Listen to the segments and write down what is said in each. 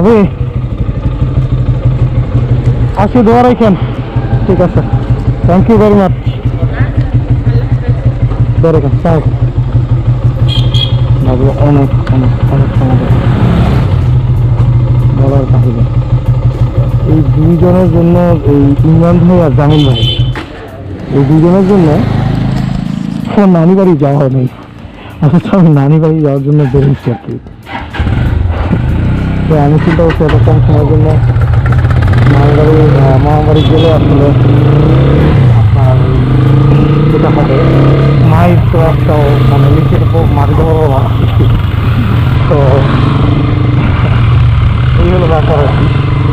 ভাবি আসি, দোয়া রাখেন। ঠিক আছে, থ্যাংক ইউ ভেরি মাচ। দোয়া রাখেন। ভাবি অনেক অনেক অনেক সময় বলার বাহিরে। এই দুইজনের জন্য, এই ইমরান ভাই আর জামিল ভাই, এই দুজনের জন্য আমার নানি বাড়ি যাওয়া হয় নাই। অথচ আমি নানি বাড়ি যাওয়ার জন্য বেরোচ্ছি আর কি। তো আমি চিন্তা করছি এত কম সময়ের জন্য মামাবাড়ি গেলে আসলে আপনার যেটা হবে, মায়ের তো একটা মানে নিচের উপর মাটি দেওয়ার ভালো। তো এই হলো ব্যাপার আর কি।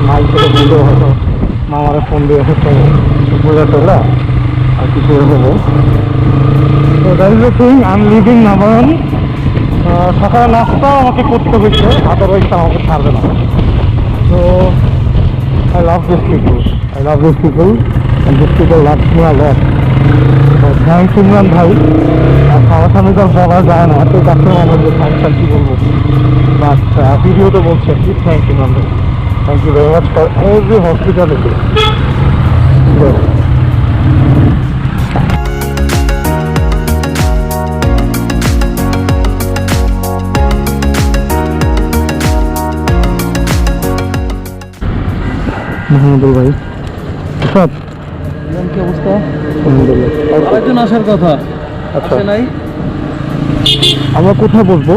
মাইক থেকে বুঝলেও হয়তো মামারে ফোন দিয়ে হয়তো বোঝা টোলা আর কিছু হবো। তো that is the thing, I am living নাবায়ন। সকালে নাস্তাও আমাকে করতে হয়েছে, আদারওয়াইজ আমাকে ছাড়বে না। তো I love these people. I love these people, and these people love me a lot. So thanks Imran ভাই। আর আমার সামনে তো বলা যায় না, তো কাছে আমার যে থ্যাংকস আর কি বলবো, বাট ভিডিওতে বলছি আর কি। থ্যাংক ইমরান ভাই, thank you very much for every hospitality. Mohammadul ভাই সব কি অবস্থা? আলহামদুলিল্লাহ। একজন আসার কথা, আচ্ছা আসে নাই। আমরা কোথায় বসবো?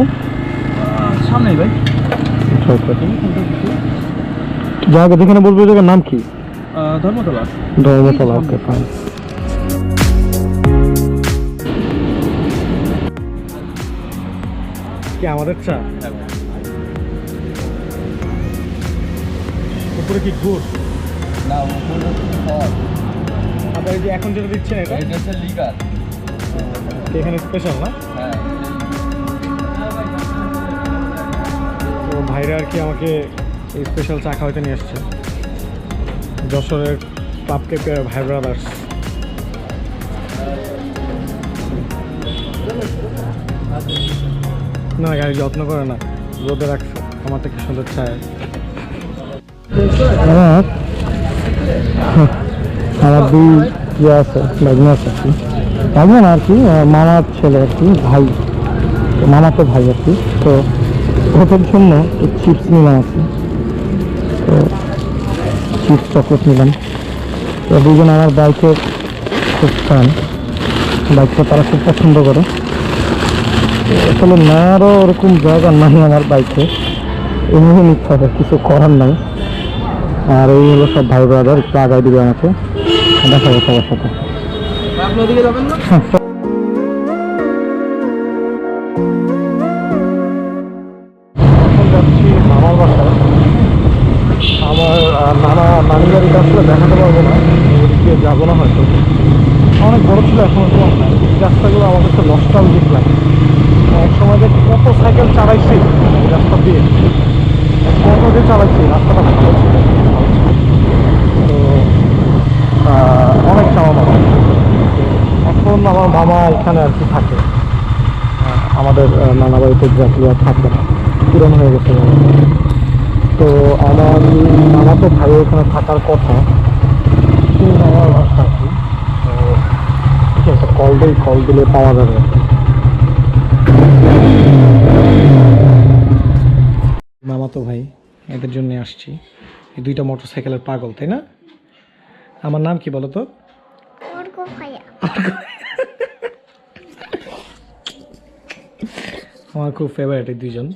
সামনেই ভাই। আচ্ছা আচ্ছা, জায়গা যেখানে বসবো জায়গার নাম কি? ধর্মতলা। Dharmatala, okay fine. কি আমাদের চা? উপরে কি গুড়? না, আবার এই যে এখন যেটা দিচ্ছেন এটা হচ্ছে লিগার। এখানে স্পেশাল না? হ্যাঁ। তো ভাইরা আর কি আমাকে এই স্পেশাল চা খাওয়াতে নিয়ে আসছে, যশোরের ক্লাব কেপের ভাই ব্রাদার্স। না গাড়ি যত্ন করে না, রোদে রাখছে। আমার তো কি সুন্দর চায়। আমার দুই ইয়ে আছে, ভাগনা আছে আর কি, ভাগনা না আর কি, মামার ছেলে আর কি, ভাই, মামা তো ভাই আর কি। তো ওদের জন্য চিপস নিলাম আর কি। তো চিপস চকলেট নিলাম। তো দুজন আমার বাইকের খুব ফ্যান, বাইকটা তারা খুব পছন্দ করে। আসলে নেওয়ারও ওরকম জায়গা নাই আমার বাইকে, এমনি নিতে হবে, কিছু করার নাই। আর এই হলো সব ভাই ব্রাদার, একটু আগায় দিবে আমাকে, দেখা যাবে সবার সাথে। আপনি ওদিকে যাবেন না? এখন যাচ্ছি মামার বাসায়। আমার নানি বাড়িটা আসলে দেখাতে পারবো না, ওদিকে যাবো না হয়তো। অনেক বড় ছিল, এখন কম নাই। এই রাস্তাগুলো আমার কাছে নস্টালজিক লাগে। এক সময় যে কত সাইকেল চালাইছি এই রাস্তা দিয়ে, কত যে চালাইছি, রাস্তাটা ভালো ছিল। তো অনেক চাওয়া মামা। এখন আমার মামা এখানে আর কি থাকে, আমাদের নানা বাড়িতে এক্স্যাক্টলি আর থাকবে না, পুরনো হয়ে গেছে। তো আমার মামা তো ভাই এখানে থাকার কথা, আমার বাসা আর কি। তো ঠিক আছে, কল দিলে পাওয়া যাবে। মামা তো ভাই, এদের জন্য আসছি। এই দুইটা মোটরসাইকেলের পাগল, তাই না? আমার নাম কি বলো তো? আমার খুব ফেভারিট এই দুইজন।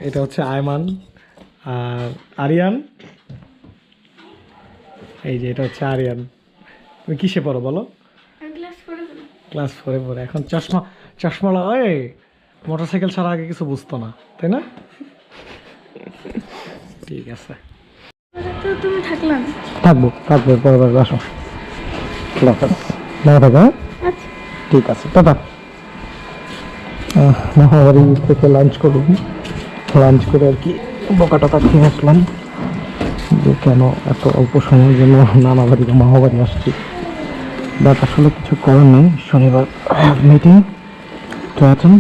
এটা হচ্ছে আয়মান আর আরিয়ান। এই যে এটা হচ্ছে আরিয়ান। তুমি কিসে পড়ো বলো? ক্লাস 4-এ পড়ে। এখন চশমা লাগায়, মোটরসাইকেল ছাড়া আগে কিছু বুঝতো না, তাই না? ঠিক আছে, থাকবো পরে আসো। না থাকা, ঠিক আছে, টাটা। মহাবাড়ি থেকে লাঞ্চ করে আর কি বকাটা খেয়ে আসলাম যে কেন এত অল্প সময়ের জন্য নানা বাড়ি বা মহাবাড়ি আসছি। বাট আসলে কিছু করার নেই, শনিবার মিটিং তো এখন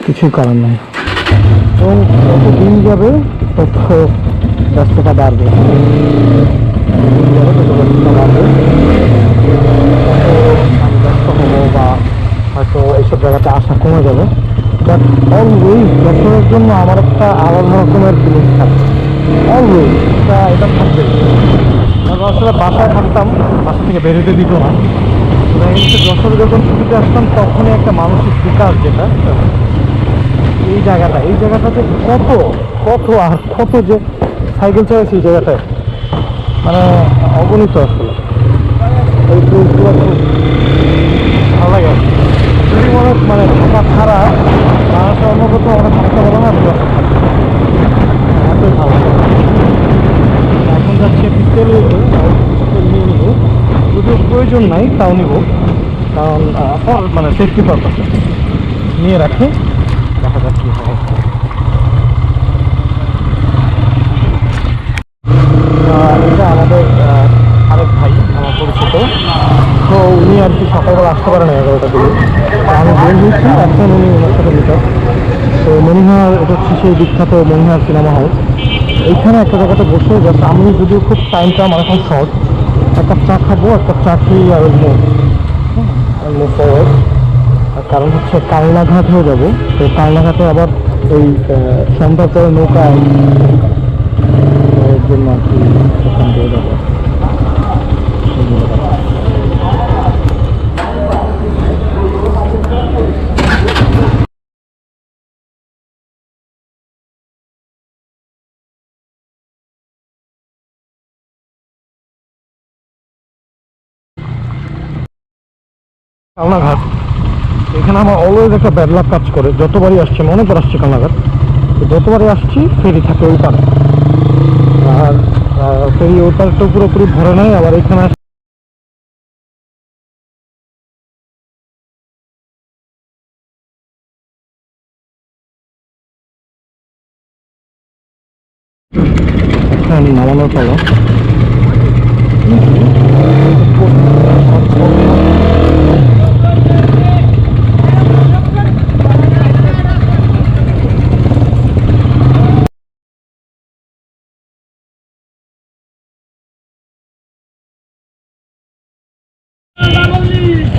কিছুই করার নেই। এবং যত দিন যাবে তত ব্যস্ততা বাড়বে, দিন যাবে তত ব্যস্ততা বাড়বে, আমি ব্যস্ত হবো বা হয়তো এইসব জায়গাতে আসা কমে যাবে। বাট অলওয়েজ বছরের জন্য আমার একটা আলাদা রকমের ফিলিংস থাকে, অলওয়েজ এটা থাকবে। কারণ আসলে বাসায় থাকতাম, বাসা থেকে বেরোতে দিত না, যশোরে যখন ছুটিতে আসতাম তখনই একটা মানসিক বিকাশ, যেটা এই জায়গাটাতে কত কত আর কত যে সাইকেল চালাইছি এই জায়গাটায়, মানে অগণিত আসলে। এই প্লেসগুলো খুব ভালো লাগে আর কি। যদি মানে ঢাকা ছাড়া মানুষের অন্য কোথাও অনেক থাকতে পারে না, এতই ভালো লাগে। এখন যাচ্ছে পিস্তল নিয়ে নিব, যদিও প্রয়োজন নাই তাও নিব, কারণ মানে সেফটি পারপাসে নিয়ে রাখি, দেখা যাক কী হয়। এটা আমাদের আরেক ভাই, আমার পরিচিত, তো উনি আর কি সকালবেলা আসতে পারেন 11টার দিকে, আমি বের হয়েছি, এখন উনি ওনার সাথে মিটার। তো মনিহার, এটা হচ্ছে সেই বিখ্যাত মনিহার সিনেমা হল। এইখানে একটা জায়গাতে বসে জাস্ট আমি, যদিও খুব টাইমটা আমার এখন শর্ট, এক কাপ চা খাবো, এক কাপ চা খেয়ে আর মুভ ফরওয়ার্ড। আর কারণ হচ্ছে কালনাঘাট হয়ে যাবো, তো কালনাঘাটে আবার এই সন্ধ্যার পরে নৌকায় এর জন্য আর কি ওখান দিয়ে যাবো। কালনাঘাট, এখানে আমার অলওয়েজ একটা ব্যাড লাক কাজ করে, যতবারই আসছে, অনেকবার আসছে কালনাঘাট, তো যতবারই আসছি ফেরি থাকে ওই পারে, আর ফেরি ওই পারটা পুরোপুরি ভরে নেয়, আবার এখানে নামানোর পালা।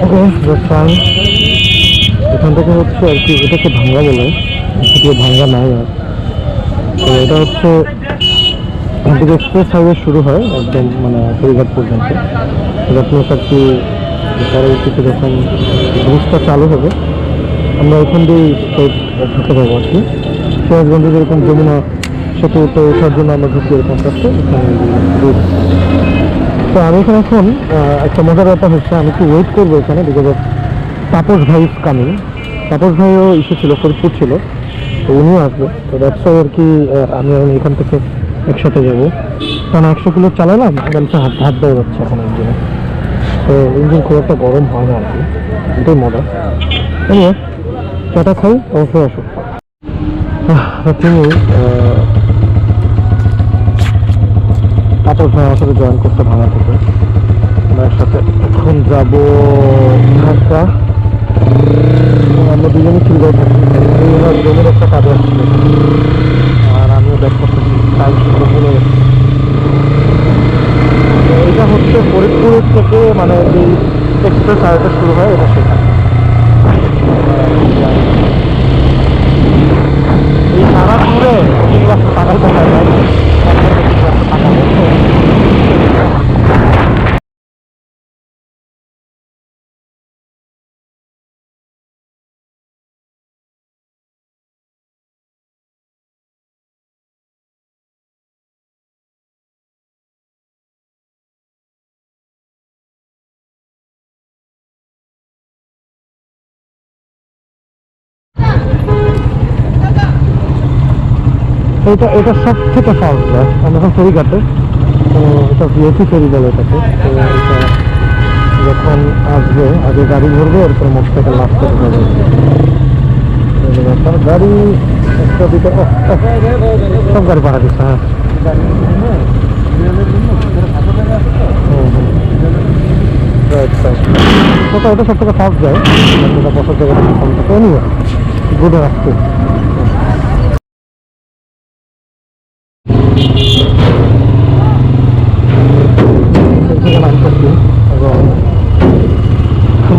ওকে, এখান থেকে হচ্ছে আর কি, এটাকে ভাঙ্গা বলে, এদিকে ভাঙ্গা নাই আর। তো এটা হচ্ছে এখান থেকে এক্সপ্রেস হাইওয়ে শুরু হয় একদম, মানে ফেরিঘাট পর্যন্ত। দ্যাট মিনস আর কি পরবর্তীতে যখন ব্রিজটা চালু হবে আমরা এখান দিয়ে ঢুকে যাবো আর কি। সিরাজগঞ্জে যেরকম যমুনা সেতুতে ওঠার জন্য আমরা ঢুকি এরকম কাছে, এখানে ব্রিজ। তো আমি এখানে এখন একটা মজার ব্যাপার হচ্ছে, আমি একটু ওয়েট করবো এখানে, বিকজ অফ তাপস ভাই ইজ কামিং। তাপস ভাইও ইস্যু ছিল, ফরিদপুর ছিল, তো উনিও আসবে। তো দ্যাটস ওয়াই আর কি আমি এখান থেকে একসাথে যাবো। কারণ 100 কিলো চালালাম, গাড়িতে হাত দেওয়া যাচ্ছে এখন ইঞ্জিনে, তো ইঞ্জিন খুব একটা গরম হয় না আর কি, এটাই মজা। নিয়ে চাটা খাই, অবশ্যই আসো। তিনি তাপস ভাই আমার সাথে জয়েন করতে ভাঙা থেকে, আমরা একসাথে এখন যাবো ঢাকা। আমরা দুজনে সিলভার থাকি, ওনার জমির একটা কাজে আসছিল আর আমিও ব্যাক করতেছি, টাইম শুরু হয়ে গেছে। এটা হচ্ছে ফরিদপুর থেকে, মানে এই এক্সপ্রেস হাইওয়েটা শুরু হয়, এটা সেখানে এই সারা ঘুরে টাকাই দেখা যায়। এটা সব থেকে ফাস্ট বাস, আমরা এখন ফেরিঘাটে, তো এটা ভিএসি ফেরি বলে এটাকে। তো এটা যখন আসবে আগে গাড়ি ধরবে, এরপর মোট থেকে লাস্ট থেকে যাবে গাড়ি, একটা দুটো সব গাড়ি পাঠা দিচ্ছে। হ্যাঁ, এটা সব থেকে ফাস্ট যায়, এটা বসার জায়গাটা কম থাকে, নিয়ে গুডে রাখতে। আনতেছি। এবং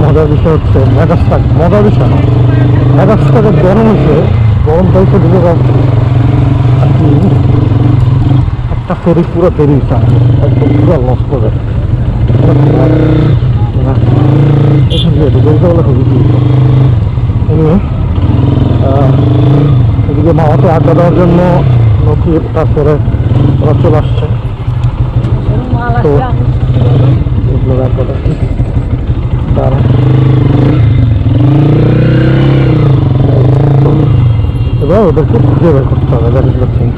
মজার বিষয় হচ্ছে মেগাস্টাক, মজার বিষয় না, মেগাস্টাকে গরম হয়েছে, গরম পাইছে দিকে আর কি একটা ফেরি পুরো ফেরি একদম পুরো লস করে এদিকে মামাতে আড্ডা দেওয়ার জন্য নকির, তারপরে ওরা চলে আসছে। তো এগুলো ব্যাপার আর কি। দাঁড়া, এবার ওদেরকে খুঁজে বের করতে হবে, দ্যাট ইজ দ্য থিং।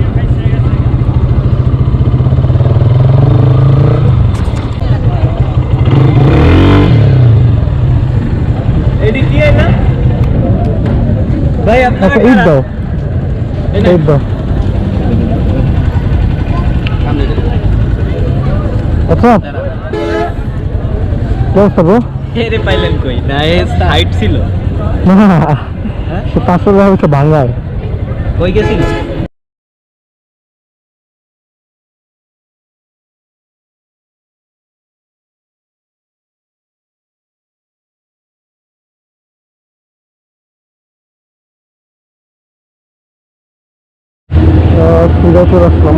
ভাই আচ্ছা, ঈদ দাও, ঈদ দাও। আচ্ছা, কি অবস্থা ব্রো? এরে পাইলেন কই না, এ হাইট ছিল না, সে 500 টাকা হচ্ছে বাংলায়। কই গেছিল? ফিরে চলে আসলাম।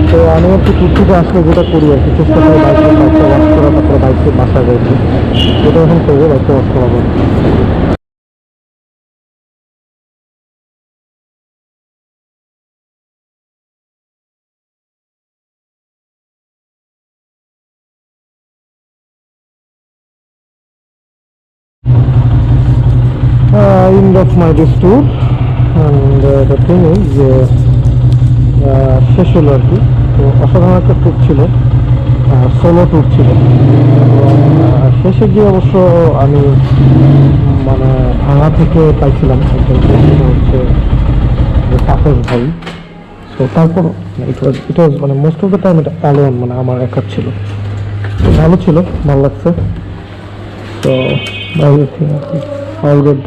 তো আমি একটু টুকটুকে আসলে যেটা করি আর কি, চেষ্টা করি বাইকটা ওয়াশ করা, তারপরে বাইককে বাসা যাইতে, যেটা এখন করবো, বাইকটা ওয়াশ করাবো। End of my this tour, and the thing is যে শেষ হলো আর কি। তো অসাধারণ একটা ট্যুর ছিল, সোলো ট্যুর ছিল। এবং শেষে গিয়ে অবশ্য আমি মানে ভাঙা থেকে পাইছিলাম একজন, হচ্ছে যে তাপস ভাই। তো তারপর ইট ওয়াজ মানে মোস্ট অফ দ্য টাইম এটা অ্যালোন, মানে আমার একা ছিল। তো ভালো ছিল, ভালো লাগছে। তো এভরিথিং আর কি, অল গুড।